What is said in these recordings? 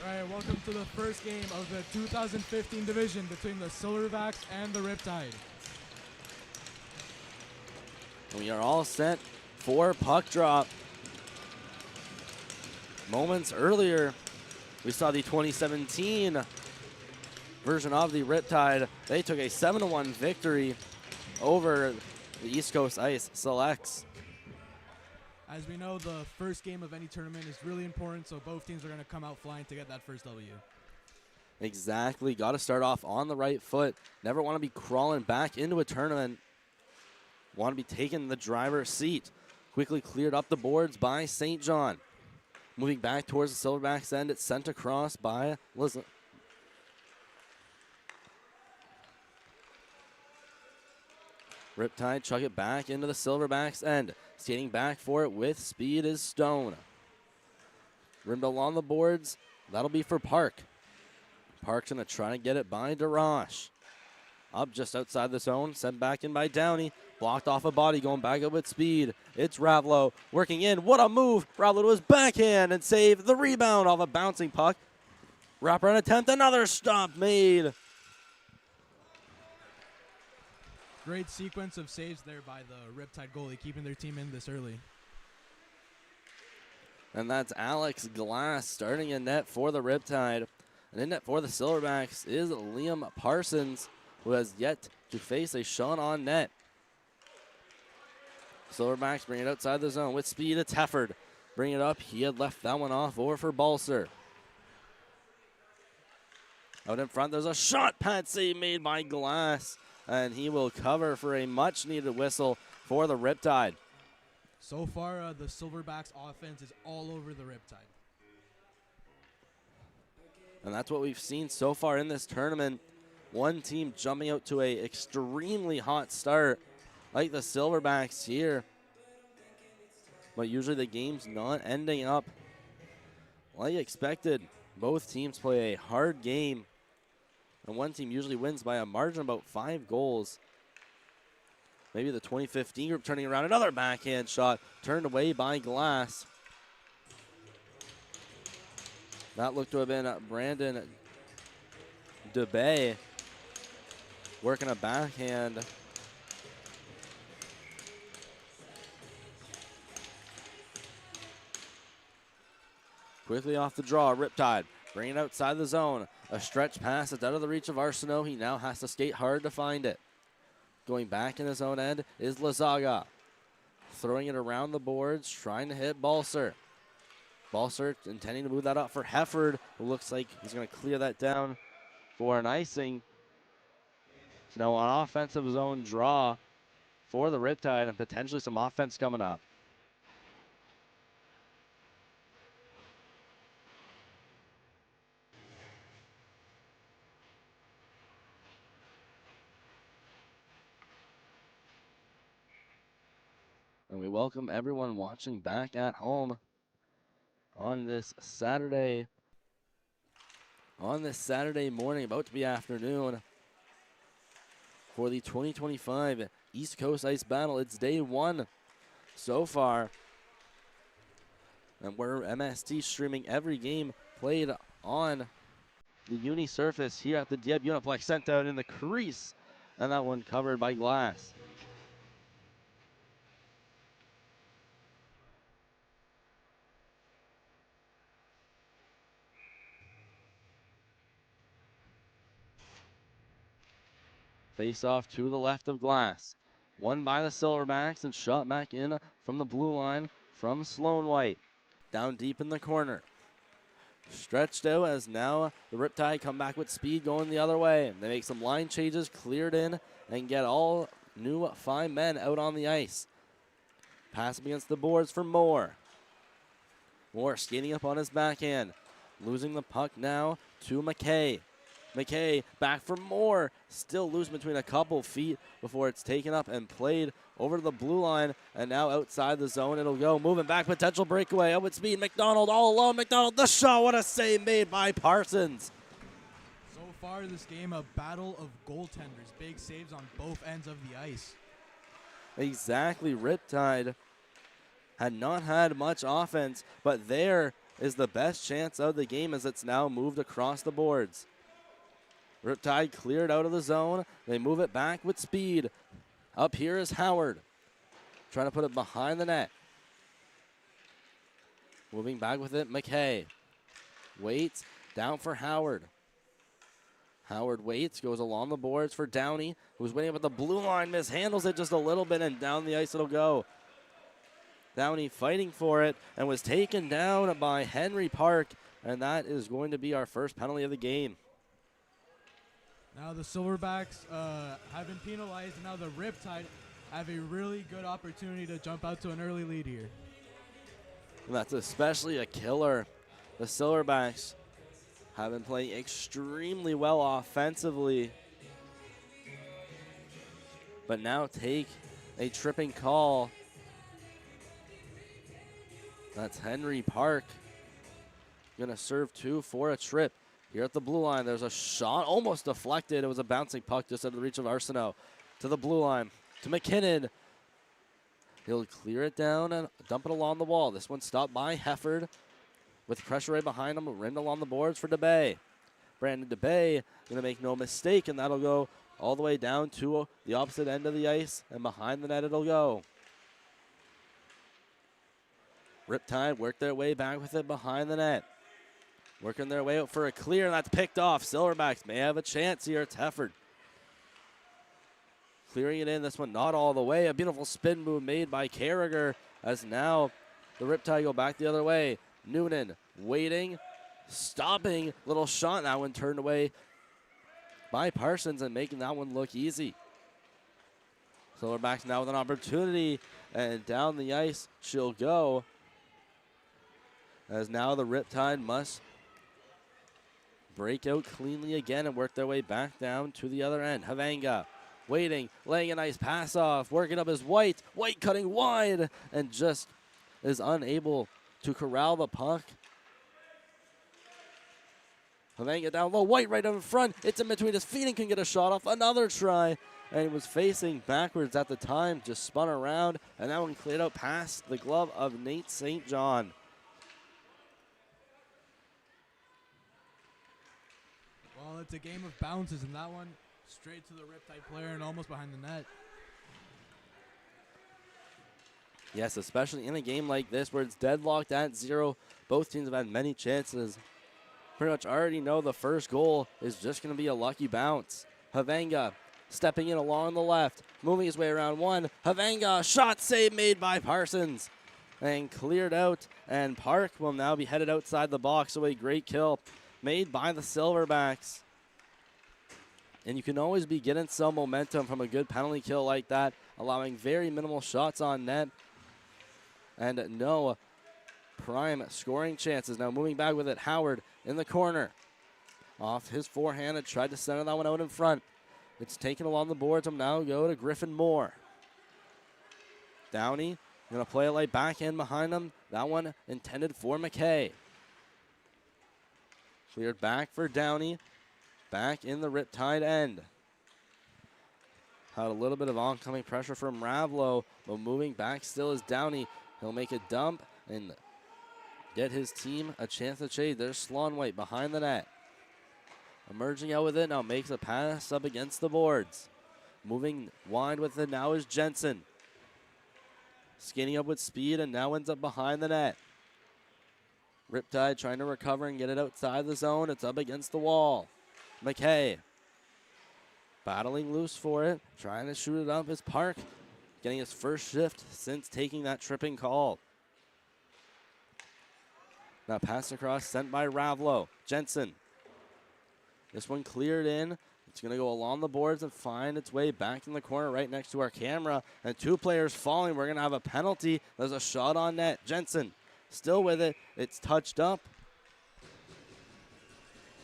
All right, welcome to the first game of the 2015 division between the Silverbacks and the Riptide. We are all set for puck drop. Moments earlier, we saw the 2017 version of the Riptide. They took a 7-1 victory over the East Coast Ice Selects. As we know, the first game of any tournament is really important, so both teams are going to come out flying to get that first W. Exactly. Got to start off on the right foot. Never want to be crawling back into a tournament. Want to be taking the driver's seat. Quickly cleared up the boards by St. John. Moving back towards the Silverbacks end, it's sent across by Liz. Riptide chuck it back into the Silverbacks end. Skating back for it with speed is Stone. Rimmed along the boards. That'll be for Park. Park's going to try to get it by DeRoche. Up just outside the zone. Sent back in by Downey. Blocked off a body. Going back up with speed. It's Ravlo working in. What a move. Ravlo to his backhand and save the rebound off a bouncing puck. Wraparound attempt. Another stop made. Great sequence of saves there by the Riptide goalie, keeping their team in this early. And that's Alex Glass starting in net for the Riptide. And in net for the Silverbacks is Liam Parsons, who has yet to face a shot on net. Silverbacks bring it outside the zone with speed. It's Hefford. Bring it up. He had left that one off over for Balser. Out in front, there's a shot pad save made by Glass. And he will cover for a much-needed whistle for the Riptide. So far, the Silverbacks offense is all over the Riptide. And that's what we've seen so far in this tournament. One team jumping out to a extremely hot start, like the Silverbacks here. But usually the game's not ending up like expected. Both teams play a hard game. And one team usually wins by a margin of about 5 goals. Maybe the 2015 group turning around. Another backhand shot turned away by Glass. That looked to have been Brandon DeBay working a backhand. Quickly off the draw, Riptide bringing it outside the zone. A stretch pass that's out of the reach of Arsenault. He now has to skate hard to find it. Going back in his own end is Lazaga. Throwing it around the boards, trying to hit Balser. Balser intending to move that up for Hefford, who looks like he's going to clear that down for an icing. So now an offensive zone draw for the Riptide and potentially some offense coming up. And we welcome everyone watching back at home on this Saturday morning, about to be afternoon, for the 2025 East Coast Ice Battle. It's day 1 so far. And we're MST streaming every game played on the uni surface here at the Dieb Uniplex. Sent out in the crease, and that one covered by Glass. Face off to the left of Glass. Won by the Silverbacks and shot back in from the blue line from Sloan White. Down deep in the corner. Stretched out as now the Riptide come back with speed going the other way. They make some line changes, cleared in, and get all new 5 men out on the ice. Pass against the boards for Moore. Moore skating up on his backhand. Losing the puck now to McKay. McKay back for Moore. Still loose between a couple feet before it's taken up and played over to the blue line. And now outside the zone it'll go. Moving back, potential breakaway. Up with speed, McDonald all alone. McDonald, the shot. What a save made by Parsons. So far this game, a battle of goaltenders. Big saves on both ends of the ice. Exactly. Riptide had not had much offense, but there is the best chance of the game as it's now moved across the boards. Riptide cleared out of the zone. They move it back with speed. Up here is Howard, trying to put it behind the net. Moving back with it, McKay. Waits, down for Howard. Howard waits, goes along the boards for Downey, who's waiting up at the blue line, mishandles it just a little bit, and down the ice it'll go. Downey fighting for it and was taken down by Henry Park, and that is going to be our first penalty of the game. Now the Silverbacks have been penalized, and now the Riptide have a really good opportunity to jump out to an early lead here. And that's especially a killer. The Silverbacks have been playing extremely well offensively, but now take a tripping call. That's Henry Park. Gonna serve 2 for a trip. Here at the blue line, there's a shot almost deflected. It was a bouncing puck just out of the reach of Arsenault. To the blue line, to McKinnon. He'll clear it down and dump it along the wall. This one stopped by Hefford with pressure right behind him. Rimmed along the boards for DeBay. Brandon DeBay gonna make no mistake, and that'll go all the way down to the opposite end of the ice, and behind the net it'll go. Riptide work their way back with it behind the net. Working their way out for a clear, and that's picked off. Silverbacks may have a chance here. It's Hefford. Clearing it in, this one not all the way. A beautiful spin move made by Carragher, as now the Riptide go back the other way. Noonan waiting, stopping, little shot. That one turned away by Parsons and making that one look easy. Silverbacks now with an opportunity, and down the ice she'll go, as now the Riptide must break out cleanly again and work their way back down to the other end. Havanga waiting, laying a nice pass off, working up his White. White cutting wide and just is unable to corral the puck. Havanga down low, White right in front. It's in between his feet and can get a shot off. Another try, and he was facing backwards at the time, just spun around, and that one cleared out past the glove of Nate St. John. Well, it's a game of bounces, and that one straight to the Riptide player and almost behind the net. Yes, especially in a game like this where it's deadlocked at 0. Both teams have had many chances. Pretty much already know the first goal is just going to be a lucky bounce. Havanga stepping in along the left, moving his way around one. Havanga, shot save made by Parsons and cleared out. And Park will now be headed outside the box. So a great kill made by the Silverbacks. And you can always be getting some momentum from a good penalty kill like that, allowing very minimal shots on net and no prime scoring chances. Now moving back with it, Howard in the corner. Off his forehand and tried to center that one out in front. It's taken along the boards. I'm now go to Griffin Moore. Downey going to play it like backhand behind him. That one intended for McKay. Cleared back for Downey. Back in the Riptide end. Had a little bit of oncoming pressure from Ravlo, but moving back still is Downey. He'll make a dump and get his team a chance to chase. There's Sloan-White behind the net. Emerging out with it now, makes a pass up against the boards. Moving wide with it now is Jensen. Skinning up with speed and now ends up behind the net. Riptide trying to recover and get it outside the zone. It's up against the wall. McKay battling loose for it, trying to shoot it up is Park, getting his first shift since taking that tripping call. Now pass across, sent by Ravlo. Jensen. This one cleared in. It's going to go along the boards and find its way back in the corner right next to our camera. And 2 players falling. We're going to have a penalty. There's a shot on net. Jensen still with it. It's touched up.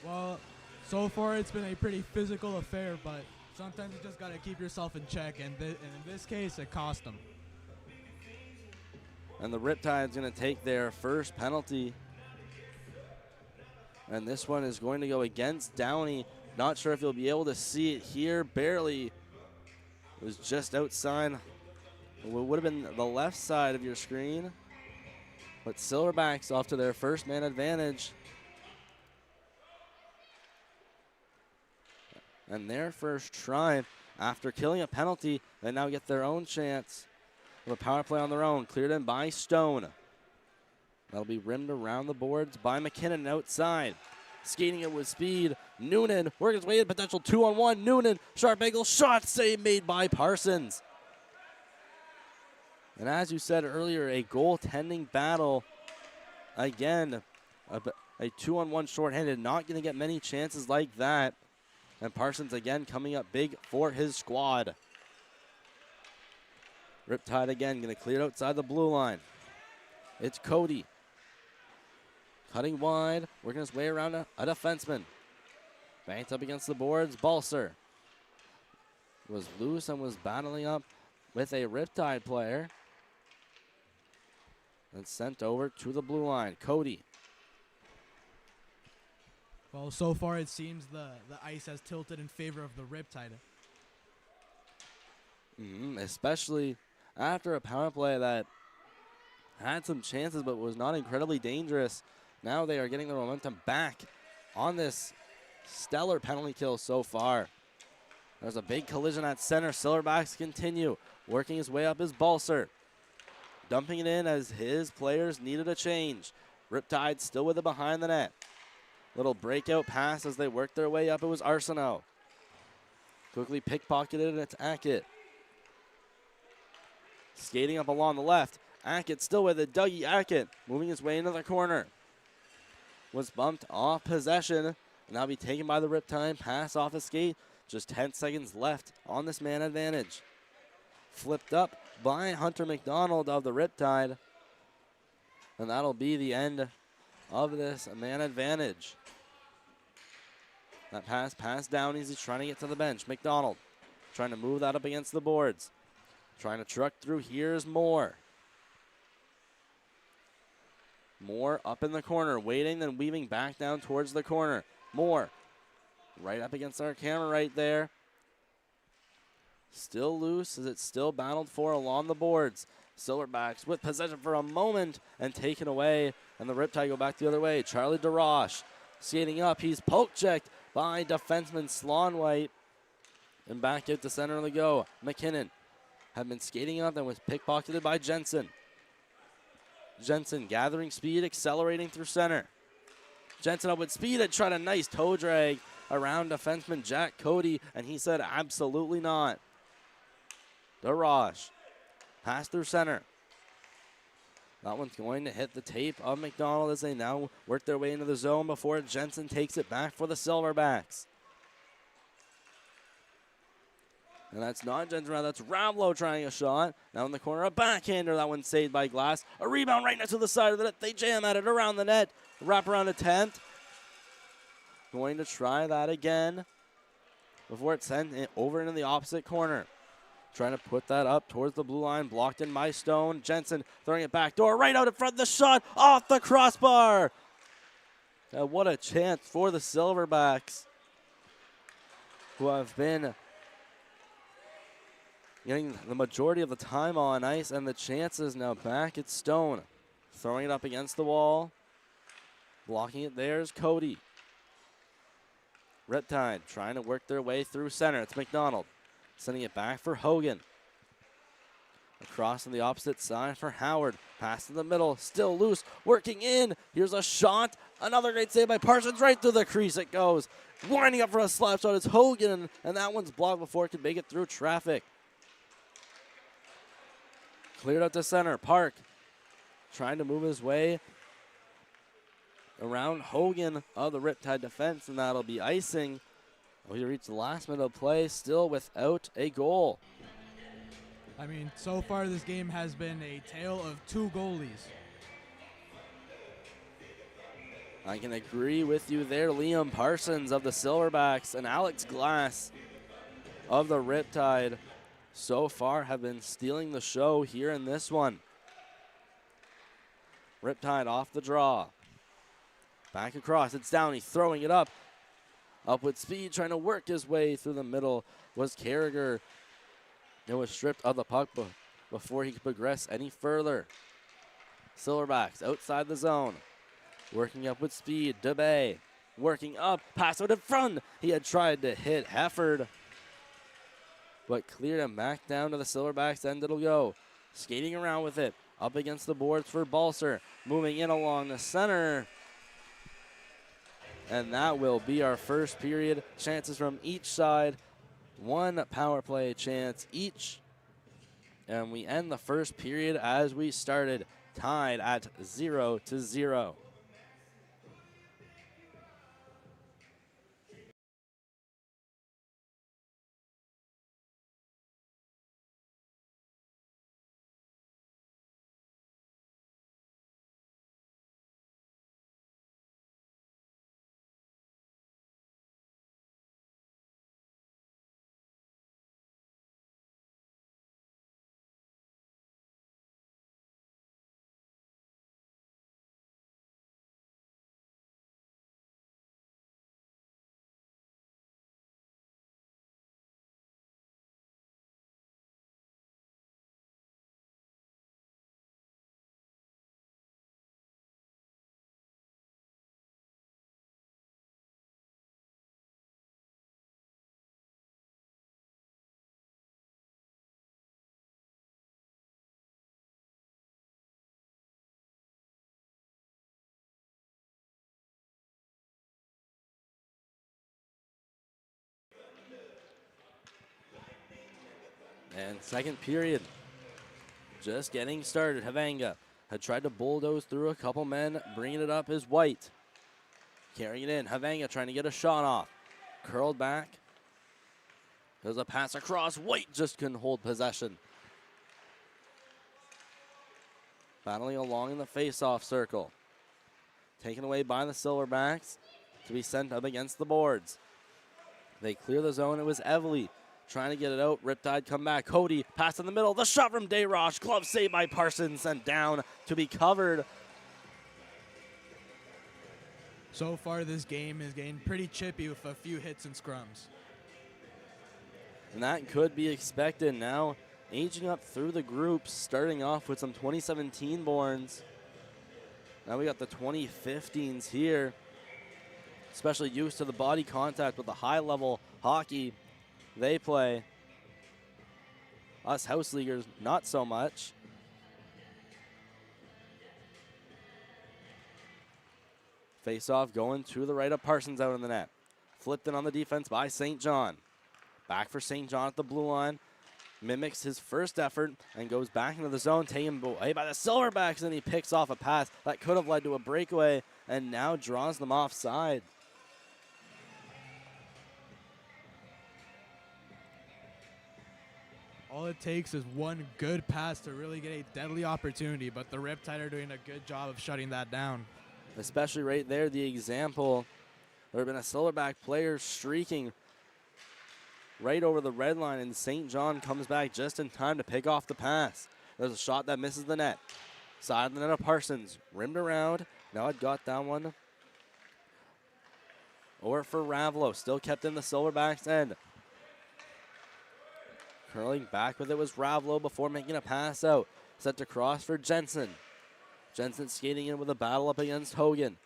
Well, so far it's been a pretty physical affair, but sometimes you just got to keep yourself in check, and in this case, it cost them. And the Riptide's going to take their first penalty. And this one is going to go against Downey. Not sure if you'll be able to see it here. Barely. It was just outside. It would have been the left side of your screen. But Silverbacks off to their first man advantage. And their first try, after killing a penalty, they now get their own chance of a power play on their own. Cleared in by Stone. That'll be rimmed around the boards by McKinnon outside. Skating it with speed. Noonan working his way in, potential 2-on-1. Noonan, sharp angle shot, save made by Parsons. And as you said earlier, a goaltending battle. Again, a 2-on-1 shorthanded, not going to get many chances like that. And Parsons again coming up big for his squad. Riptide again going to clear outside the blue line. It's Cody. Cutting wide, working his way around a defenseman. Banked up against the boards, Balser was loose and was battling up with a Riptide player. And sent over to the blue line. Cody. Well, so far it seems the ice has tilted in favor of the Riptide. Especially after a power play that had some chances but was not incredibly dangerous. Now they are getting their momentum back on this stellar penalty kill so far. There's a big collision at center. Silverbacks continue. Working his way up is Balser. Dumping it in as his players needed a change. Riptide still with it behind the net. Little breakout pass as they work their way up. It was Arsenault. Quickly pickpocketed and it's Ackett. Skating up along the left. Ackett still with it. Dougie Ackett moving his way into the corner. Was bumped off possession. And now be taken by the Riptide. Pass off a skate. Just 10 seconds left on this man advantage. Flipped up by Hunter McDonald of the Riptide. And that'll be the end of this man advantage. That pass passed down. He's trying to get to the bench. McDonald trying to move that up against the boards. Trying to truck through. Here's Moore. Moore up in the corner, waiting, then weaving back down towards the corner. Moore right up against our camera right there. Still loose as it's still battled for along the boards. Silverbacks with possession for a moment and taken away. And the Riptide go back the other way. Charlie DeRoche skating up. He's poke checked by defenseman Slonwhite. And back out to center of the go. McKinnon had been skating up and was pickpocketed by Jensen. Jensen gathering speed, accelerating through center. Jensen up with speed and tried a nice toe drag around defenseman Jack Cody, and he said absolutely not. DeRoche pass through center. That one's going to hit the tape of McDonald as they now work their way into the zone before Jensen takes it back for the Silverbacks. And that's not Jensen, that's Ravlo trying a shot. Now in the corner, a backhander. That one saved by Glass. A rebound right next to the side of the net. They jam at it around the net. Wrap around a tent. Going to try that again before it's sent over into the opposite corner. Trying to put that up towards the blue line. Blocked in by Stone. Jensen throwing it back door. Right out in front. The shot off the crossbar. And what a chance for the Silverbacks, who have been getting the majority of the time on ice, and the chances now back at Stone. Throwing it up against the wall. Blocking it, there's Cody. Riptide trying to work their way through center. It's McDonald. Sending it back for Hogan. Across on the opposite side for Howard. Pass in the middle, still loose, working in. Here's a shot. Another great save by Parsons. Right through the crease it goes. Winding up for a slap shot. It's Hogan, and that one's blocked before it can make it through traffic. Cleared out to center. Park trying to move his way around Hogan of the Riptide defense, and that'll be icing. We reach the last minute of play, still without a goal. I mean, so far this game has been a tale of two goalies. I can agree with you there. Liam Parsons of the Silverbacks and Alex Glass of the Riptide so far have been stealing the show here in this one. Riptide off the draw. Back across, it's Downey throwing it up. Up with speed, trying to work his way through the middle was Carragher. It was stripped of the puck before he could progress any further. Silverbacks outside the zone. Working up with speed. DeBay working up. Pass out in front. He had tried to hit Hefford, but cleared him back down to the Silverbacks end. It'll go. Skating around with it. Up against the boards for Balser. Moving in along the center. And that will be our first period. Chances from each side. One power play chance each. And we end the first period as we started, tied at 0-0. And second period, just getting started. Havanga had tried to bulldoze through a couple men. Bringing it up is White. Carrying it in. Havanga trying to get a shot off. Curled back. There's a pass across. White just couldn't hold possession. Battling along in the face-off circle. Taken away by the Silverbacks to be sent up against the boards. They clear the zone. It was Evely trying to get it out. Riptide come back. Cody pass in the middle. The shot from Dayrosh. Glove saved by Parsons and down to be covered. So far, this game is getting pretty chippy with a few hits and scrums. And that could be expected now. Aging up through the groups, starting off with some 2017 borns. Now we got the 2015s here, especially used to the body contact with the high-level hockey they play. Us house leaguers, not so much. Face-off going to the right of Parsons out in the net. Flipped in on the defense by St. John. Back for St. John at the blue line. Mimics his first effort and goes back into the zone, taken away by the Silverbacks, and he picks off a pass that could have led to a breakaway and now draws them offside. All it takes is one good pass to really get a deadly opportunity, but the Riptide are doing a good job of shutting that down. Especially right there, the example. There have been a Silverback player streaking right over the red line, and St. John comes back just in time to pick off the pass. There's a shot that misses the net. Side of the net of Parsons. Rimmed around. Now it got that one. Or for Ravelo. Still kept in the Silverbacks end. Curling back with it was Ravelo before making a pass out. Set to cross for Jensen. Jensen skating in with a battle up against Hogan.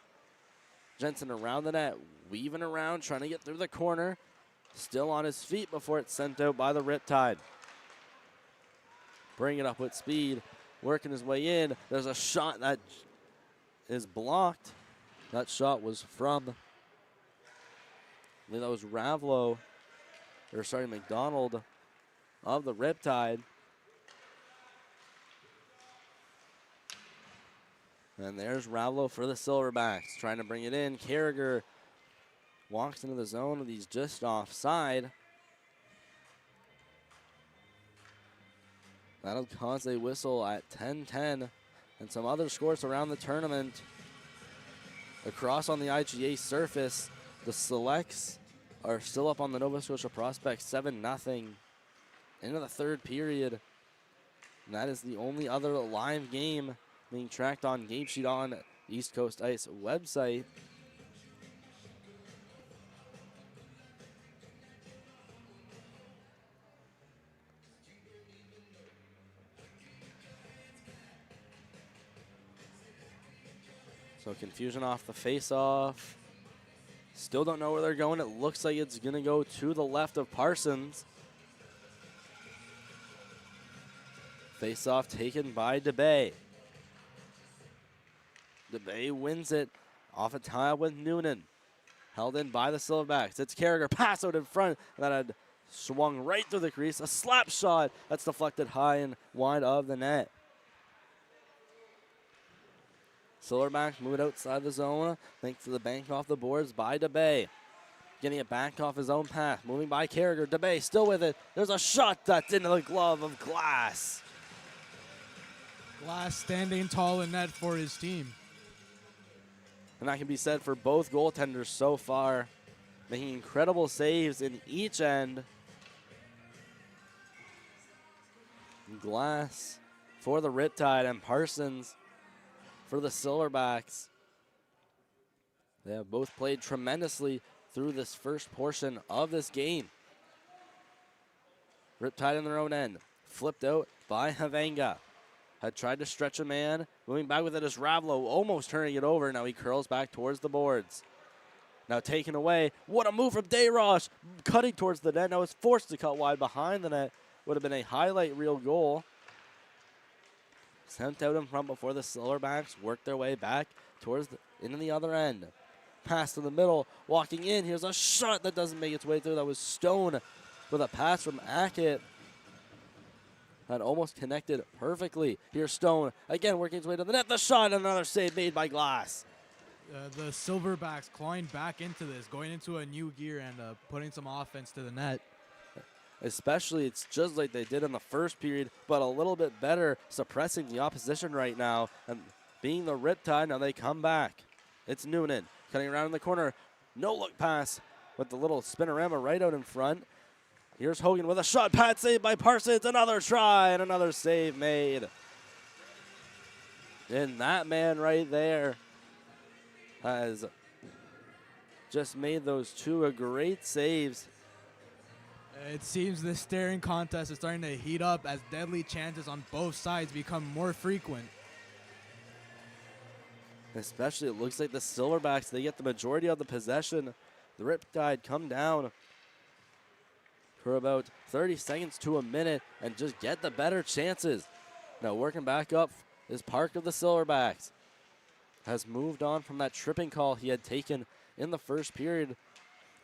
Jensen around the net. Weaving around, trying to get through the corner. Still on his feet before it's sent out by the Riptide. Bring it up with speed. Working his way in. There's a shot that is blocked. That shot was from, I believe that was Ravelo. Or sorry, McDonald of the Riptide. And there's Ravelo for the Silverbacks. Trying to bring it in. Carragher walks into the zone, and he's just offside. That'll cause a whistle at 10-10. And some other scores around the tournament. Across on the IGA surface, the Selects are still up on the Nova Scotia Prospects 7-0 into the third period. And that is the only other live game being tracked on Game Sheet on East Coast Ice website. So confusion off the face-off. Still don't know where they're going. It looks like it's going to go to the left of Parsons. Face-off taken by DeBay. DeBay wins it off a tie with Noonan. Held in by the Silverbacks. It's Carragher, pass out in front. That had swung right through the crease. A slap shot that's deflected high and wide of the net. Silverbacks move it outside the zone. Thanks to the bank off the boards by DeBay. Getting it back off his own path. Moving by Carragher. DeBay still with it. There's a shot that's into the glove of Glass. Glass standing tall in net for his team. And that can be said for both goaltenders so far. Making incredible saves in each end. Glass for the Riptide and Parsons for the Silverbacks. They have both played tremendously through this first portion of this game. Riptide in their own end. Flipped out by Havenga. Had tried to stretch a man. Moving back with it is Ravlo, almost turning it over. Now he curls back towards the boards. Now taken away. What a move from Dayrosh. Cutting towards the net. Now is forced to cut wide behind the net. Would have been a highlight reel goal. Sent out in front before the Silverbacks worked their way back towards into the other end. Pass to the middle. Walking in. Here's a shot that doesn't make its way through. That was Stone with a pass from Ackett. That almost connected perfectly. Here's Stone again working his way to the net. The shot, another save made by Glass. The Silverbacks clawing back into this, going into a new gear and putting some offense to the net. Especially, it's just like they did in the first period, but a little bit better, suppressing the opposition right now. And being the Riptide, now they come back. It's Noonan cutting around in the corner. No look pass with the little spinorama right out in front. Here's Hogan with a shot. Pad saved by Parsons. Another try and another save made. And that man right there has just made those two great saves. It seems this staring contest is starting to heat up as deadly chances on both sides become more frequent. Especially, it looks like the Silverbacks, they get the majority of the possession. The Riptide come down for about 30 seconds to a minute and just get the better chances. Now working back up is Park of the Silverbacks. Has moved on from that tripping call he had taken in the first period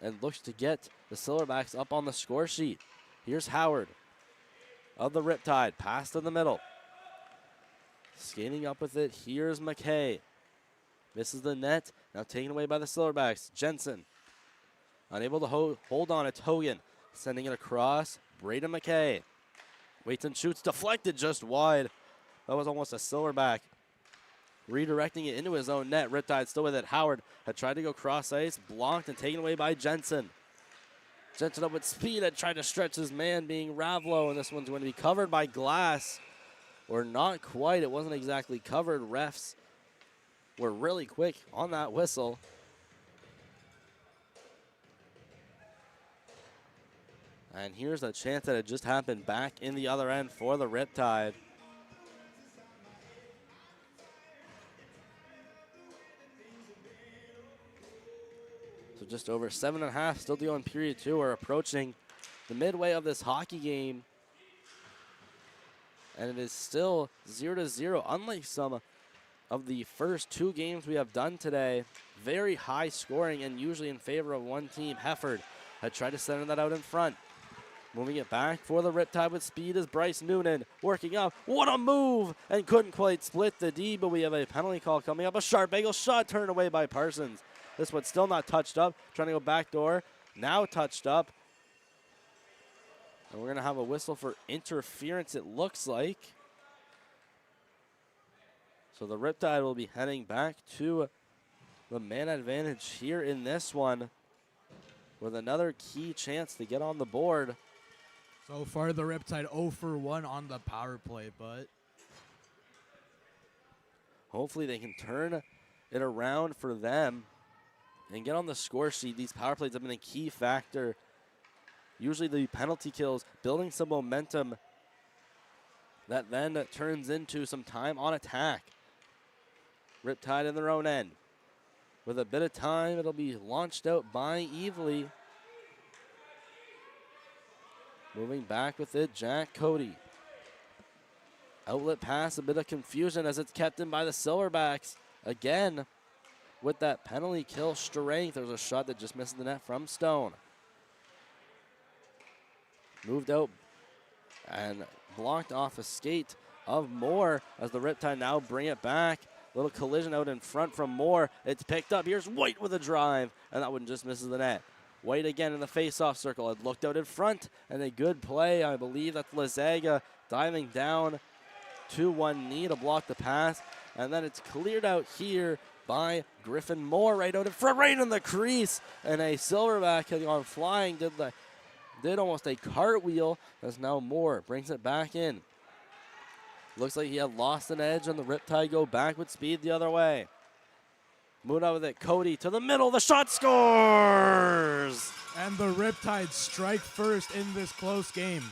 and looks to get the Silverbacks up on the score sheet. Here's Howard of the Riptide. Pass to the middle. Skating up with it. Here's McKay. Misses the net. Now taken away by the Silverbacks. Jensen unable to hold on. It's Hogan. Sending it across. Braden McKay. Waits and shoots. Deflected just wide. That was almost a Silverback. Redirecting it into his own net. Riptide still with it. Howard had tried to go cross ice. Blocked and taken away by Jensen. Jensen up with speed. Had tried to stretch his man being Ravlo. And this one's going to be covered by Glass. Or not quite. It wasn't exactly covered. Refs were really quick on that whistle. And here's a chance that had just happened back in the other end for the Riptide. So just over 7.5, still dealing period two. We're approaching the midway of this hockey game. And it is still 0-0, unlike some of the first two games we have done today. Very high scoring and usually in favor of one team. Hefford had tried to center that out in front. Moving it back for the Riptide with speed is Bryce Noonan. Working up. What a move! And couldn't quite split the D, but we have a penalty call coming up. A sharp angle shot turned away by Parsons. This one's still not touched up. Trying to go backdoor. Now touched up. And we're going to have a whistle for interference, it looks like. So the Riptide will be heading back to the man advantage here in this one with another key chance to get on the board. So far, the Riptide 0 for 1 on the power play, but hopefully they can turn it around for them and get on the score sheet. These power plays have been a key factor. Usually the penalty kills, building some momentum that then turns into some time on attack. Riptide in their own end. With a bit of time, it'll be launched out by Evely. Moving back with it, Jack Cody. Outlet pass, a bit of confusion as it's kept in by the Silverbacks. Again, with that penalty kill strength, there's a shot that just misses the net from Stone. Moved out and blocked off a skate of Moore as the Riptide now bring it back. Little collision out in front from Moore. It's picked up. Here's White with a drive, and that one just misses the net. White again in the face-off circle. It looked out in front, and a good play. I believe that's Lazaga diving down to one knee to block the pass, and then it's cleared out here by Griffin Moore right out in front, right in the crease, and a Silverback had gone flying, did almost a cartwheel as now Moore brings it back in. Looks like he had lost an edge, and the Riptide go back with speed the other way. Moving out with it, Cody to the middle, the shot scores! And the Riptide strike first in this close game.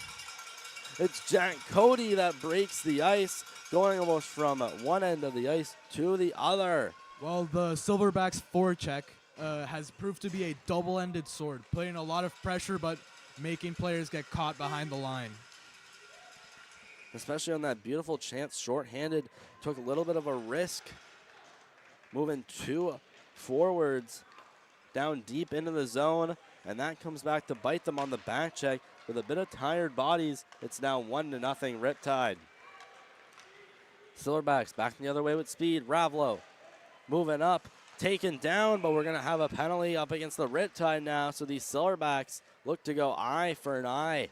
It's Jack Cody that breaks the ice, going almost from one end of the ice to the other. Well, the Silverbacks forecheck has proved to be a double-ended sword, putting a lot of pressure but making players get caught behind the line. Especially on that beautiful chance, shorthanded, took a little bit of a risk. Moving two forwards down deep into the zone, and that comes back to bite them on the back check. With a bit of tired bodies, it's now 1-0 Riptide. Silverbacks back the other way with speed. Ravlo moving up, taken down, but we're going to have a penalty up against the Riptide now, so these Silverbacks look to go eye for an eye.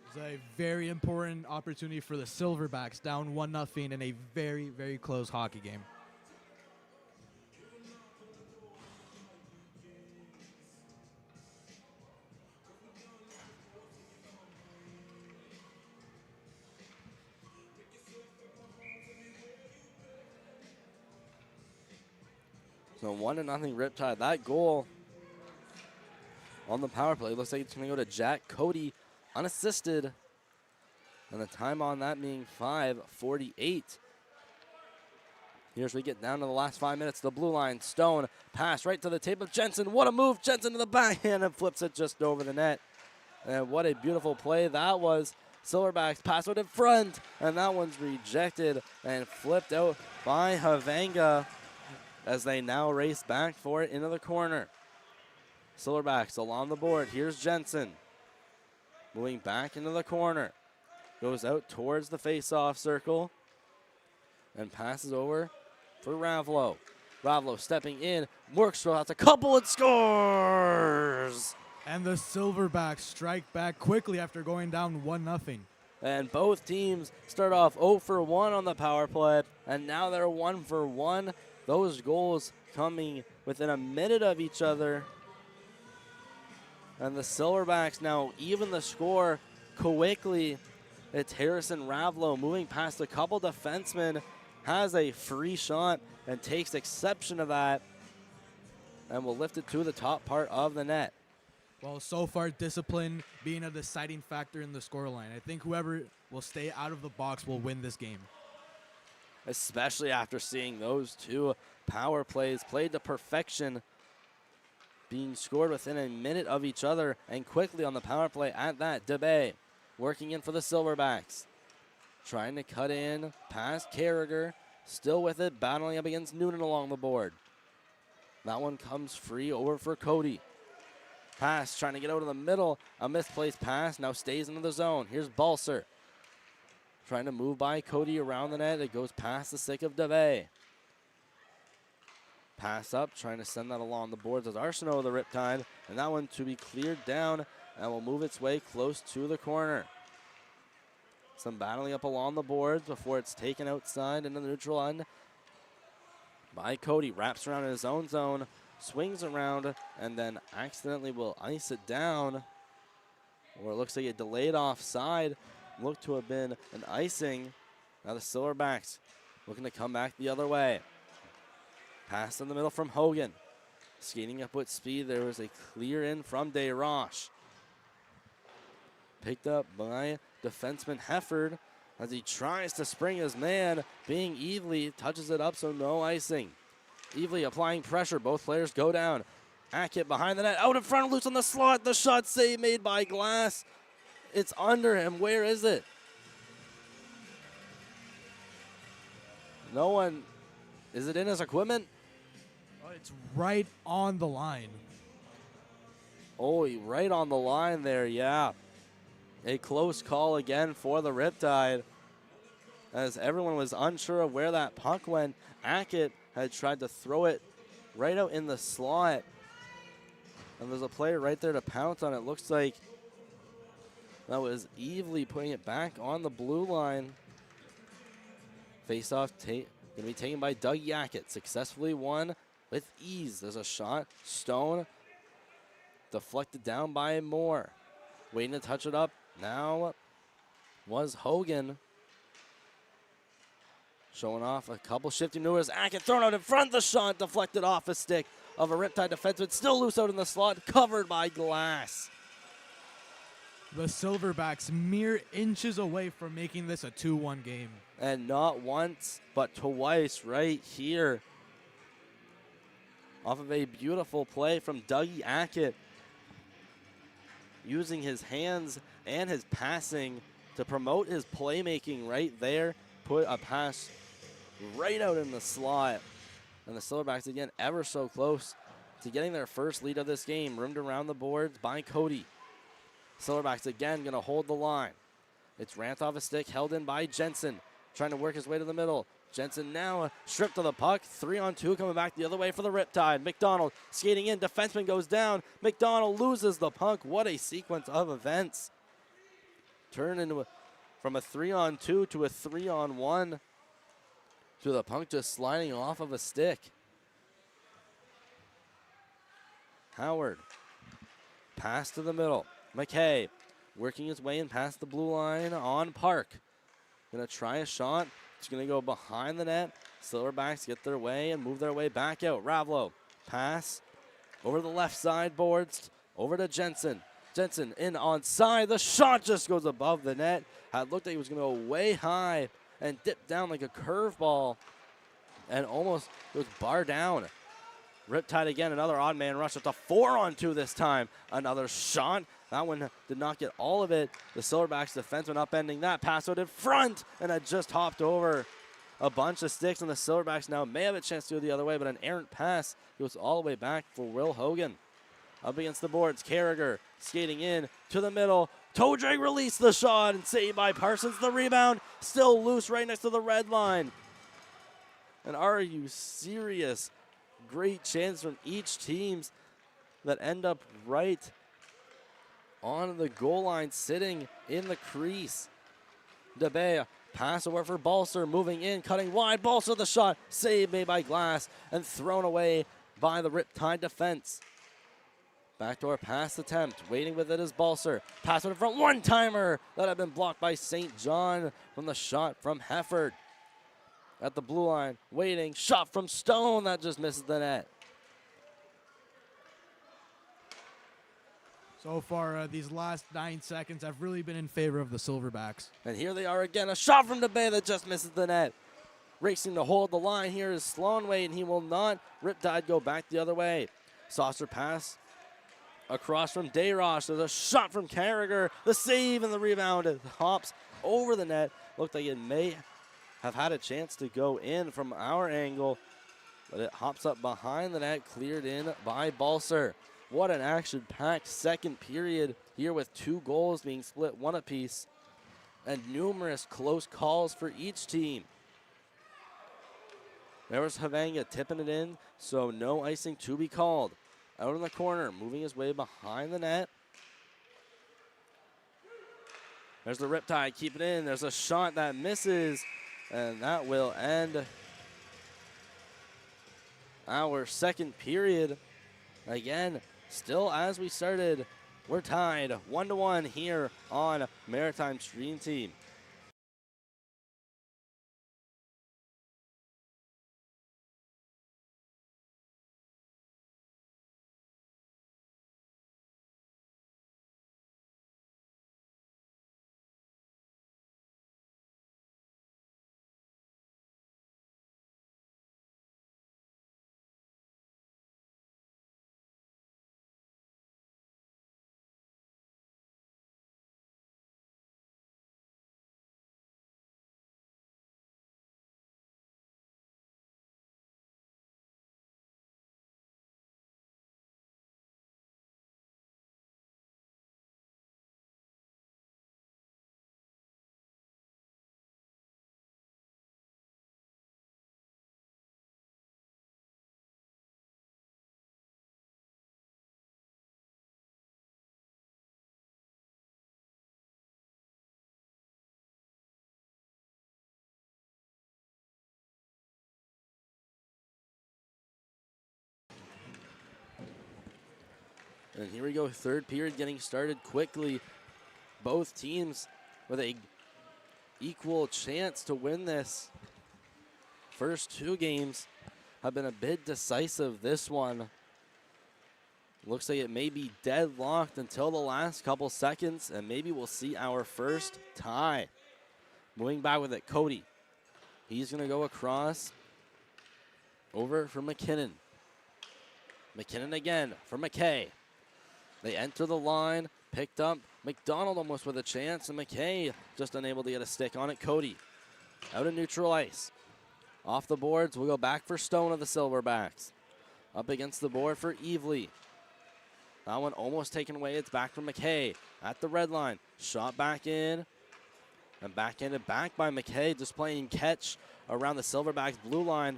It's a very important opportunity for the Silverbacks, down 1-0 in a very, very close hockey game. So 1-0 Riptide. That goal on the power play looks like it's going to go to Jack Cody unassisted. And the time on that being 5:48. Here's we get down to the last 5 minutes. The blue line, Stone, pass right to the tape of Jensen. What a move, Jensen to the backhand and flips it just over the net. And what a beautiful play that was. Silverbacks pass out in front, and that one's rejected and flipped out by Havanga as they now race back for it into the corner. Silverbacks along the board. Here's Jensen. Moving back into the corner. Goes out towards the face-off circle and passes over for Ravlo. Ravlo stepping in, works out a couple and scores! And the Silverbacks strike back quickly after going down 1-0. And both teams start off 0 for 1 on the power play, and now they're 1 for 1. Those goals coming within a minute of each other. And the Silverbacks now even the score quickly. It's Harrison Ravlo moving past a couple defensemen, has a free shot and takes exception of that, and will lift it to the top part of the net. Well, so far, discipline being a deciding factor in the scoreline. I think whoever will stay out of the box will win this game. Especially after seeing those two power plays played to perfection, being scored within a minute of each other, and quickly on the power play at that. DeBay working in for the Silverbacks. Trying to cut in past Carragher, still with it, battling up against Noonan along the board. That one comes free over for Cody. Pass, trying to get out of the middle. A misplaced pass, now stays into the zone. Here's Balser. Trying to move by Cody around the net. It goes past the stick of DeVay. Pass up, trying to send that along the boards as Arsenault of the Riptide. And that one to be cleared down and will move its way close to the corner. Some battling up along the boards before it's taken outside into the neutral end by Cody. Wraps around in his own zone, swings around, and then accidentally will ice it down. Or it looks like a delayed offside. Looked to have been an icing. Now the Silverbacks looking to come back the other way. Pass in the middle from Hogan. Skating up with speed. There was a clear in from DeRoche. Picked up by defenseman Hefford as he tries to spring his man. Being Evely touches it up, so no icing. Evely applying pressure. Both players go down. Hackett behind the net. Out in front, loose on the slot. The shot save made by Glass. It's under him. Where is it? No one. Is it in his equipment? Oh, it's right on the line. Oh, right on the line there, yeah. A close call again for the Riptide, as everyone was unsure of where that puck went. Hackett had tried to throw it right out in the slot, and there's a player right there to pounce on it. Looks like that was Evely putting it back on the blue line. Face-off going to be taken by Doug Hackett. Successfully won with ease. There's a shot. Stone deflected down by Moore. Waiting to touch it up now was Hogan. Showing off a couple shifting maneuvers. Hackett thrown out in front. The shot deflected off a stick of a Riptide defenseman. Still loose out in the slot. Covered by Glass. The Silverbacks mere inches away from making this a 2-1 game. And not once, but twice right here. Off of a beautiful play from Dougie Hackett. Using his hands and his passing to promote his playmaking right there. Put a pass right out in the slot. And the Silverbacks again ever so close to getting their first lead of this game. Rimmed around the boards by Cody. Silverbacks again going to hold the line. It's ramped off a stick, held in by Jensen. Trying to work his way to the middle. Jensen now stripped of the puck. 3-on-2 coming back the other way for the Riptide. McDonald skating in. Defenseman goes down. McDonald loses the puck. What a sequence of events. Turn into from a 3-on-2 to a 3-on-1. To the puck just sliding off of a stick. Howard. Pass to the middle. McKay working his way in past the blue line on Park. Gonna try a shot. It's gonna go behind the net. Silverbacks get their way and move their way back out. Ravlo pass over the left side boards over to Jensen. Jensen in onside. The shot just goes above the net. It looked like it was gonna go way high and dip down like a curveball and almost goes bar down. Riptide again, another odd man rush. It's a 4-on-2 this time. Another shot. That one did not get all of it. The Silverbacks defenseman upending that. Pass out in front, and it just hopped over a bunch of sticks, and the Silverbacks now may have a chance to go the other way, but an errant pass goes all the way back for Will Hogan. Up against the boards, Carragher skating in to the middle. Toe drag released the shot, and saved by Parsons. The rebound still loose right next to the red line. And are you serious? Great chance from each teams that end up right on the goal line, sitting in the crease. DeBay, pass over for Balser, moving in, cutting wide. Balser the shot, save made by Glass, and thrown away by the Riptide defense. Backdoor pass attempt, waiting with it is Balser. Pass in front, one-timer that had been blocked by St. John from the shot from Hefford. At the blue line, waiting, shot from Stone that just misses the net. So far, these last 9 seconds have really been in favor of the Silverbacks. And here they are again, a shot from DeBay that just misses the net. Racing to hold the line here is Sloanway, and he will not. Riptide go back the other way. Saucer pass across from Dayrosh. There's a shot from Carragher. The save and the rebound. It hops over the net. Looked like it may have had a chance to go in from our angle, but it hops up behind the net, cleared in by Balser. What an action-packed second period here with 2 goals being split 1 apiece and numerous close calls for each team. There was Havanga tipping it in, so no icing to be called. Out in the corner, moving his way behind the net. There's the Riptide, keep it in. There's a shot that misses, and that will end our second period. Again, still as we started, we're tied 1-1 here on Maritime Stream Team. And here we go, third period getting started quickly. Both teams with a equal chance to win this. First two games have been a bit decisive. This one looks like it may be deadlocked until the last couple seconds, and maybe we'll see our first tie. Moving back with it, Cody. He's going to go across over for McKinnon. McKinnon again for McKay. They enter the line, picked up. McDonald almost with a chance, and McKay just unable to get a stick on it. Cody out of neutral ice. Off the boards, we'll go back for Stone of the Silverbacks. Up against the board for Evely. That one almost taken away. It's back from McKay at the red line. Shot back in, and backhanded back by McKay, just playing catch around the Silverbacks blue line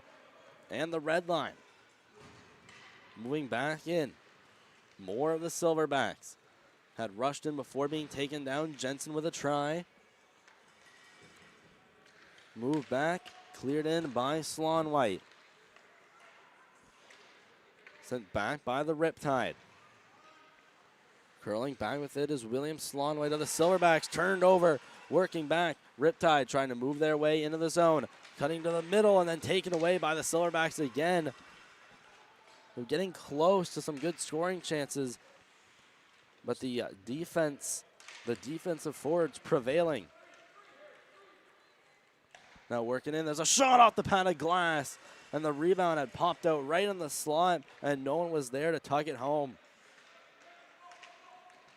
and the red line. Moving back in. More of the Silverbacks had rushed in before being taken down. Jensen with a try. Move back, cleared in by Sloan White. Sent back by the Riptide. Curling back with it is William Sloan White of the Silverbacks. Turned over, working back. Riptide trying to move their way into the zone. Cutting to the middle and then taken away by the Silverbacks again. We're getting close to some good scoring chances, but the defensive forwards prevailing. Now working in, there's a shot off the pad of glass, and the rebound had popped out right in the slot, and no one was there to tug it home.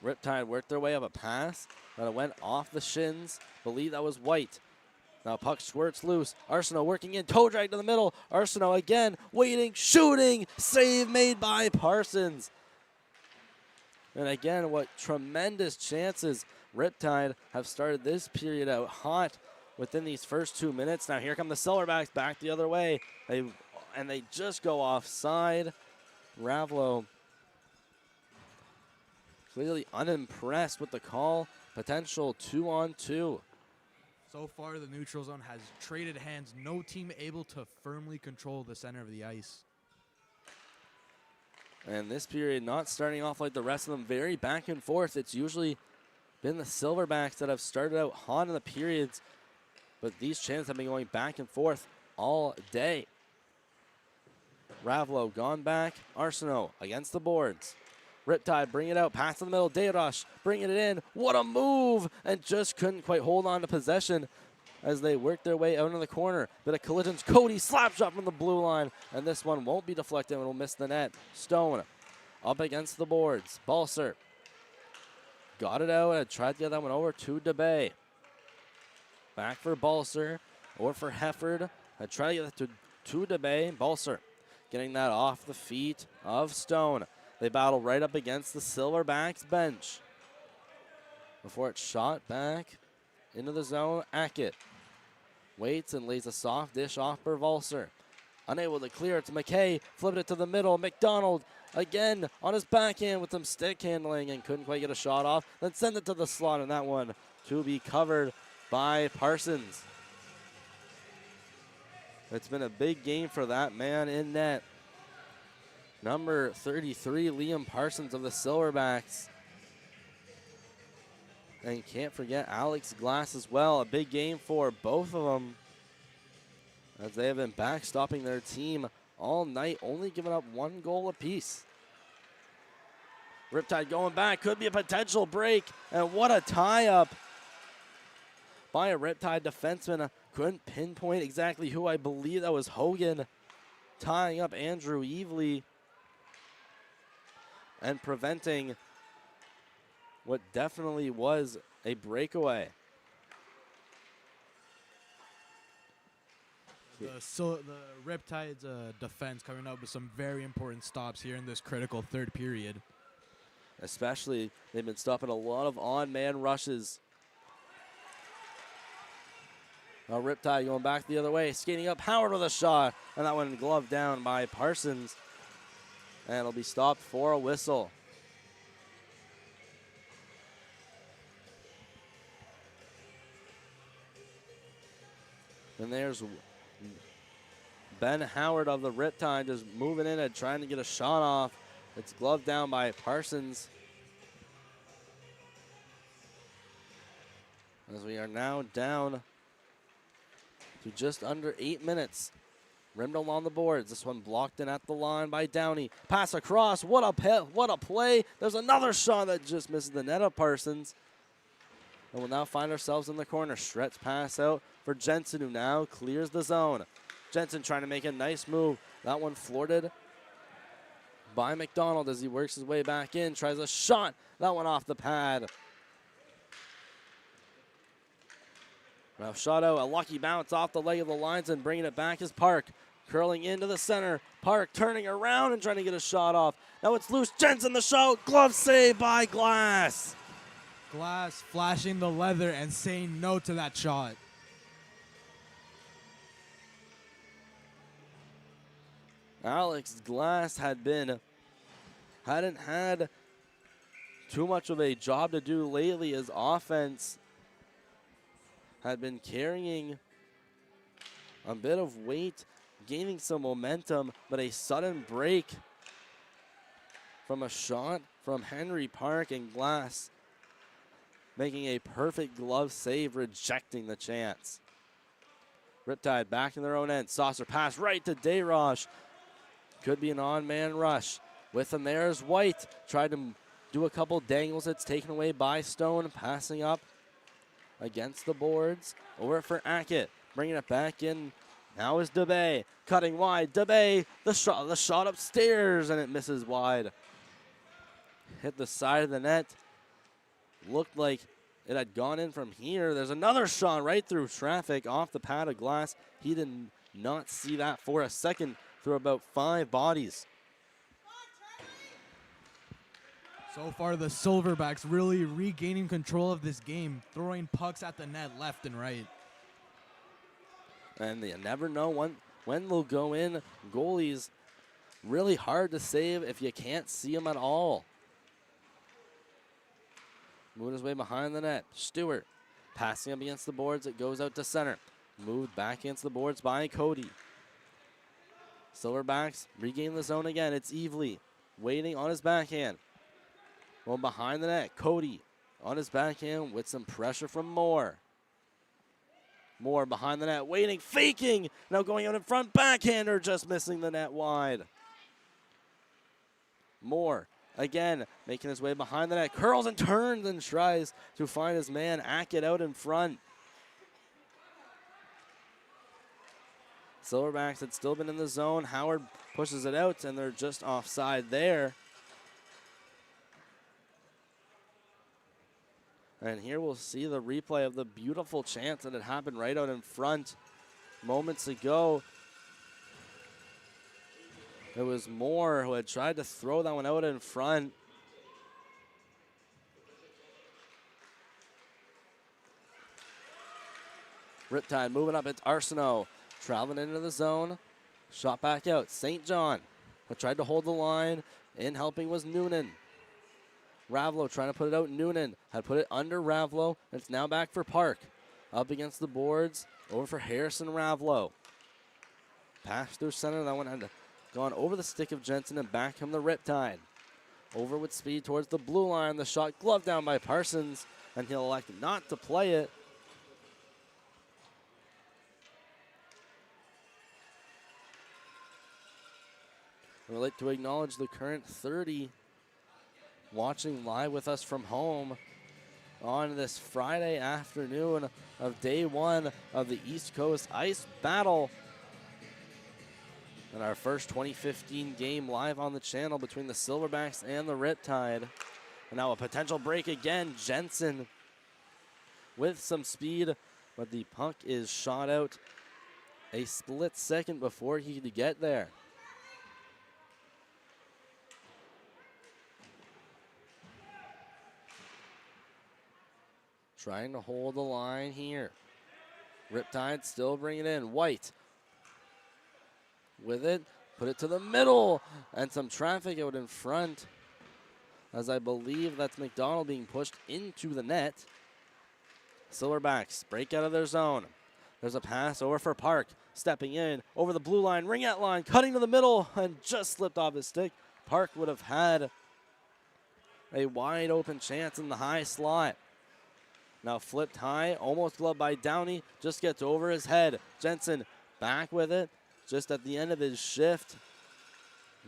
Riptide worked their way up a pass, but it went off the shins. Believe that was White. Now puck squirts loose. Arsenault working in, toe drag to the middle. Arsenault again, waiting, shooting. Save made by Parsons. And again, what tremendous chances. Riptide have started this period out hot within these first 2 minutes. Now here come the Silverbacks back the other way. They just go offside. Ravlo clearly unimpressed with the call. Potential 2-on-2. So far, the neutral zone has traded hands. No team able to firmly control the center of the ice. And this period not starting off like the rest of them, very back and forth. It's usually been the Silverbacks that have started out hot in the periods, but these chances have been going back and forth all day. Ravlo gone back. Arsenault against the boards. Riptide bring it out, pass in the middle. Dayrush bringing it in. What a move! And just couldn't quite hold on to possession as they work their way out in the corner. Bit of collisions. Cody slap shot from the blue line, and this one won't be deflected and will miss the net. Stone up against the boards. Balser got it out and tried to get that one over to DeBay. Back for Balser or for Hefford. I try to get that to DeBay. Balser getting that off the feet of Stone. They battle right up against the Silverbacks bench. Before it's shot back into the zone, Ackett waits and lays a soft dish off for Valser. Unable to clear it to McKay, flipped it to the middle. McDonald again on his backhand with some stick handling and couldn't quite get a shot off. Then send it to the slot, and that one to be covered by Parsons. It's been a big game for that man in net. Number 33, Liam Parsons of the Silverbacks. And you can't forget Alex Glass as well. A big game for both of them, as they have been backstopping their team all night, only giving up 1 goal apiece. Riptide going back, could be a potential break, and what a tie-up by a Riptide defenseman. Couldn't pinpoint exactly who. I believe that was Hogan tying up Andrew Evely and preventing what definitely was a breakaway. The Riptide's defense coming up with some very important stops here in this critical third period. Especially, they've been stopping a lot of on-man rushes. Now Riptide going back the other way, skating up, Howard with a shot, and that one gloved down by Parsons. And it'll be stopped for a whistle. And there's Ben Howard of the Riptide just moving in and trying to get a shot off. It's gloved down by Parsons. As we are now down to just under 8 minutes. Rimmed along the boards. This one blocked in at the line by Downey. Pass across. What a play. There's another shot that just misses the net of Parsons. And we'll now find ourselves in the corner. Stretch pass out for Jensen, who now clears the zone. Jensen trying to make a nice move. That one thwarted by McDonald as he works his way back in. Tries a shot. That one off the pad. Now shot out, a lucky bounce off the leg of the lines, and bringing it back is Park. Curling into the center. Park turning around and trying to get a shot off. Now it's loose. Jensen the shot. Glove save by Glass. Glass flashing the leather and saying no to that shot. Alex Glass hadn't had too much of a job to do lately. His offense had been carrying a bit of weight, gaining some momentum, but a sudden break from a shot from Henry Park, and Glass making a perfect glove save, rejecting the chance. Riptide back in their own end. Saucer pass right to Dayrosh. Could be an on-man rush. With him there is White. Tried to do a couple dangles. It's taken away by Stone. Passing up against the boards. Over for Ackett. Bringing it back in. Now is DeBay. Cutting wide. DeBay. The shot upstairs, and it misses wide. Hit the side of the net. Looked like it had gone in from here. There's another shot right through traffic off the pad of Glass. He did not see that for a second through about 5 bodies. So far, the Silverbacks really regaining control of this game, throwing pucks at the net left and right. And you never know when they'll go in. Goalies really hard to save if you can't see them at all. Moving his way behind the net. Stewart passing up against the boards. It goes out to center. Moved back against the boards by Cody. Silverbacks regain the zone again. It's Evely waiting on his backhand. Well, behind the net, Cody on his backhand with some pressure from Moore. Moore behind the net, waiting, faking. Now going out in front, backhander just missing the net wide. Moore again making his way behind the net, curls and turns and tries to find his man Ackett out in front. Silverbacks had still been in the zone. Howard pushes it out, and they're just offside there. And here we'll see the replay of the beautiful chance that had happened right out in front moments ago. It was Moore who had tried to throw that one out in front. Riptide moving up. It's Arsenault traveling into the zone. Shot back out. St. John tried to hold the line. In helping was Noonan. Ravlo trying to put it out. Noonan had put it under Ravlo. It's now back for Park. Up against the boards. Over for Harrison Ravlo. Pass through center. That one had gone over the stick of Jensen and back from the Riptide. Over with speed towards the blue line. The shot gloved down by Parsons, and he'll elect not to play it. We'd like to acknowledge the current 30 watching live with us from home on this Friday afternoon of day 1 of the East Coast Ice Battle. And our first 2015 game live on the channel between the Silverbacks and the Riptide. And now a potential break again. Jensen with some speed, but the puck is shot out a split second before he could get there. Trying to hold the line here. Riptide still bringing it in. White with it. Put it to the middle. And some traffic out in front, as I believe that's McDonald being pushed into the net. Silverbacks break out of their zone. There's a pass over for Park. Stepping in over the blue line, ringette line, cutting to the middle, and just slipped off his stick. Park would have had a wide open chance in the high slot. Now flipped high, almost gloved by Downey, just gets over his head. Jensen back with it, just at the end of his shift.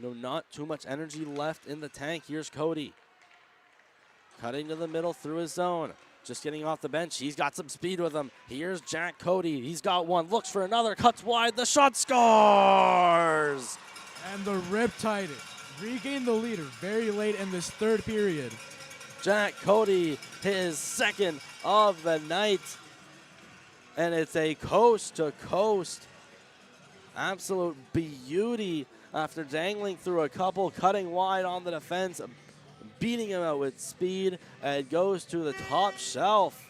Not too much energy left in the tank. Here's Cody. Cutting to the middle through his zone. Just getting off the bench. He's got some speed with him. Here's Jack Cody. He's got one. Looks for another. Cuts wide. The shot scores! And the Riptide regained the leader very late in this third period. Jack Cody, his second of the night. And it's a coast-to-coast absolute beauty after dangling through a couple, cutting wide on the defense, beating him out with speed, and it goes to the top shelf.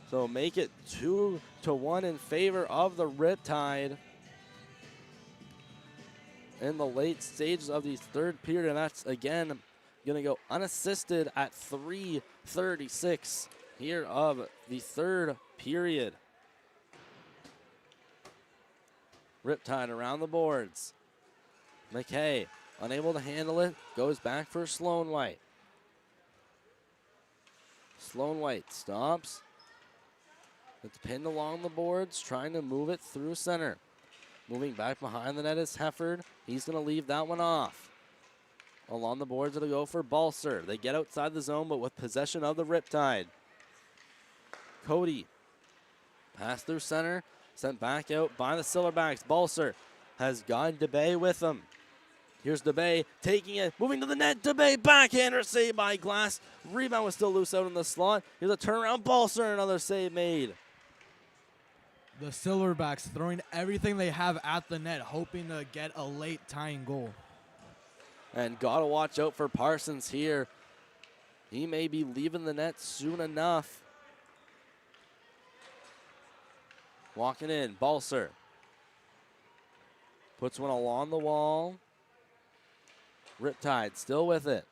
So make it 2-1 in favor of the Riptide in the late stages of the third period, and that's again going to go unassisted at 3:36 here of the third period. Riptide around the boards. McKay unable to handle it, goes back for Sloan White. Sloan White stops. It's pinned along the boards, trying to move it through center. Moving back behind the net is Hefford. He's going to leave that one off. Along the boards, it'll go for Balser. They get outside the zone, but with possession of the Riptide. Cody. Pass through center. Sent back out by the Silverbacks. Balser has got DeBay with him. Here's DeBay taking it, moving to the net. DeBay backhander save by Glass. Rebound was still loose out in the slot. Here's a turnaround. Balser, another save made. The Silverbacks throwing everything they have at the net, hoping to get a late tying goal. And gotta watch out for Parsons here. He may be leaving the net soon enough. Walking in, Balser. Puts one along the wall. Riptide still with it.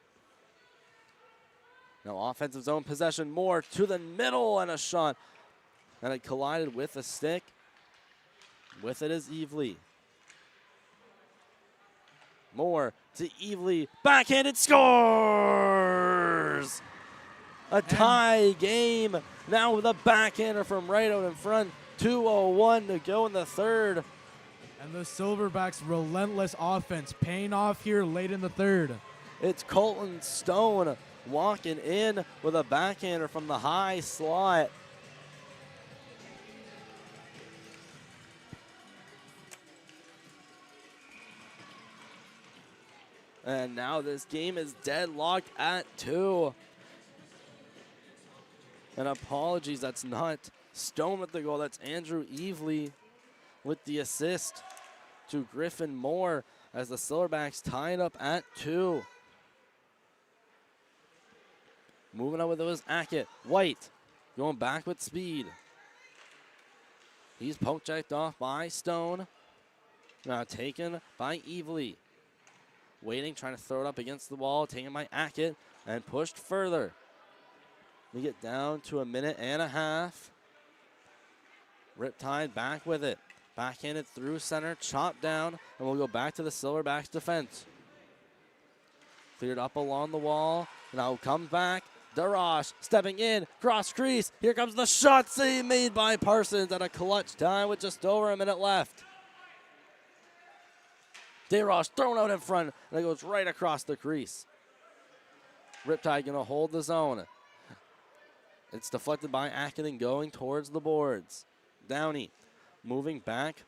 Now offensive zone possession, more to the middle and a shot. And it collided with a stick. With it is Evely. More to Evely. Backhanded scores! A tie game. Now with a backhander from right out in front. 2:01 to go in the third. And the Silverbacks' relentless offense paying off here late in the third. It's Colton Stone walking in with a backhander from the high slot. And now this game is deadlocked at 2. And apologies, that's not Stone with the goal. That's Andrew Evely with the assist to Griffin Moore as the Silverbacks tie it up at 2. Moving on with it was Ackett. White going back with speed. He's poke checked off by Stone. Now taken by Evely. Waiting, trying to throw it up against the wall. Taken by Ackett and pushed further. We get down to a minute and a half. Riptide back with it. Backhanded through center, chopped down, and we'll go back to the Silverbacks defense. Cleared up along the wall. Now comes back. Darash stepping in, cross crease. Here comes the shot save made by Parsons at a clutch time with just over a minute left. Darash thrown out in front, and it goes right across the crease. Riptide going to hold the zone. It's deflected by Ackett going towards the boards. Downey moving back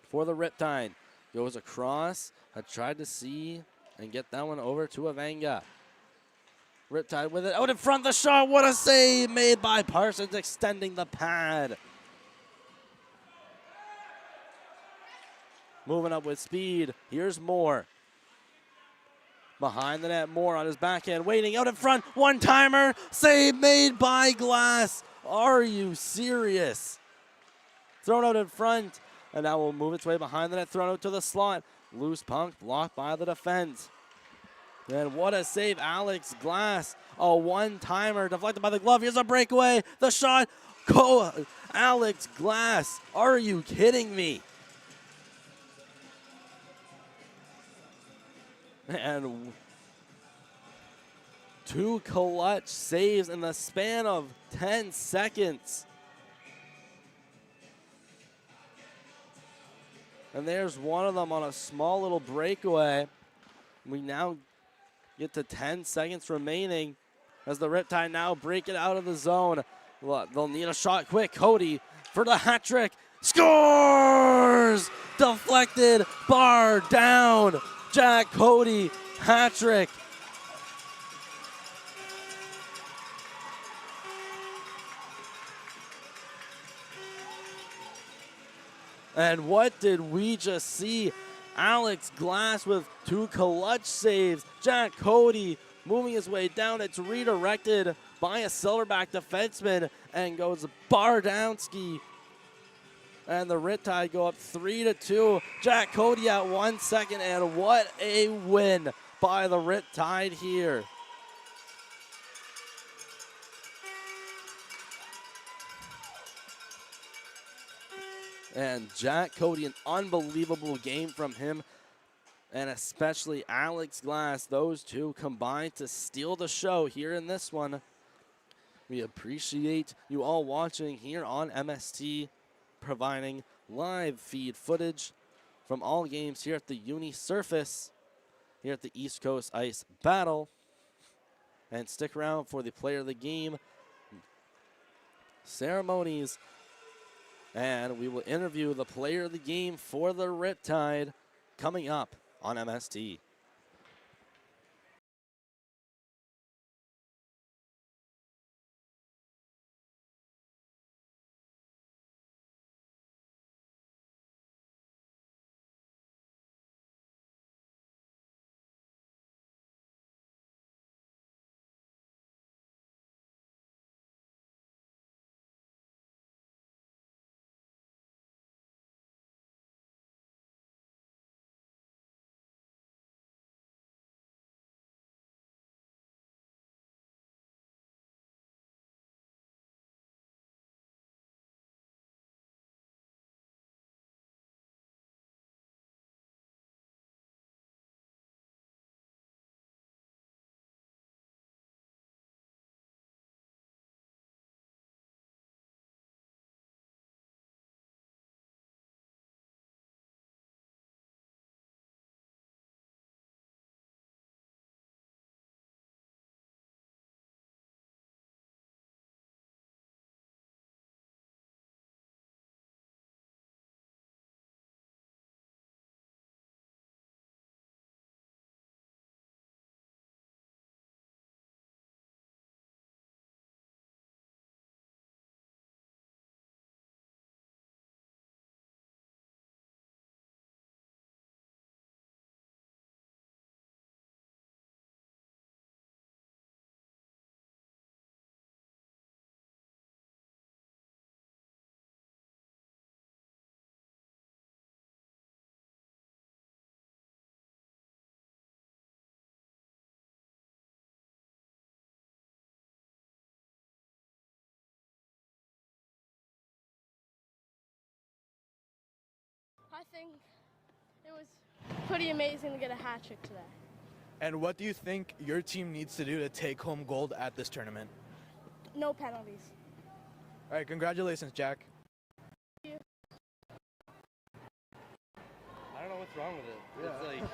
for the Riptide. Goes across. Had tried to see and get that one over to Avanga. Riptide with it out in front. The shot. What a save made by Parsons, extending the pad. Moving up with speed. Here's Moore. Behind the net, Moore on his backhand, waiting out in front. One-timer. Save made by Glass. Are you serious? Thrown out in front, and now will move its way behind the net, thrown out to the slot. Loose punk, blocked by the defense. And what a save, Alex Glass. A one-timer deflected by the glove. Here's a breakaway. The shot. Alex Glass. Are you kidding me? And 2 clutch saves in the span of 10 seconds. And there's one of them on a small little breakaway. We now get to 10 seconds remaining as the Riptide now break it out of the zone. They'll need a shot quick. Cody for the hat trick. Scores! Deflected, bar down. Jack Cody, hat trick. And what did we just see? Alex Glass with 2 clutch saves. Jack Cody moving his way down. It's redirected by a Silverback defenseman and goes bar down ski. And the Riptide go up 3-2. Jack Cody at 1 second, and what a win by the Riptide here. And Jack Cody, an unbelievable game from him, and especially Alex Glass. Those two combined to steal the show here in this one. We appreciate you all watching here on MST, providing live feed footage from all games here at the Uni Surface, here at the East Coast Ice Battle. And stick around for the Player of the Game ceremonies. And we will interview the Player of the Game for the Riptide coming up on MST. I think it was pretty amazing to get a hat trick today. And what do you think your team needs to do to take home gold at this tournament? No penalties. All right, congratulations, Jack. Thank you. I don't know what's wrong with it. Yeah. It's like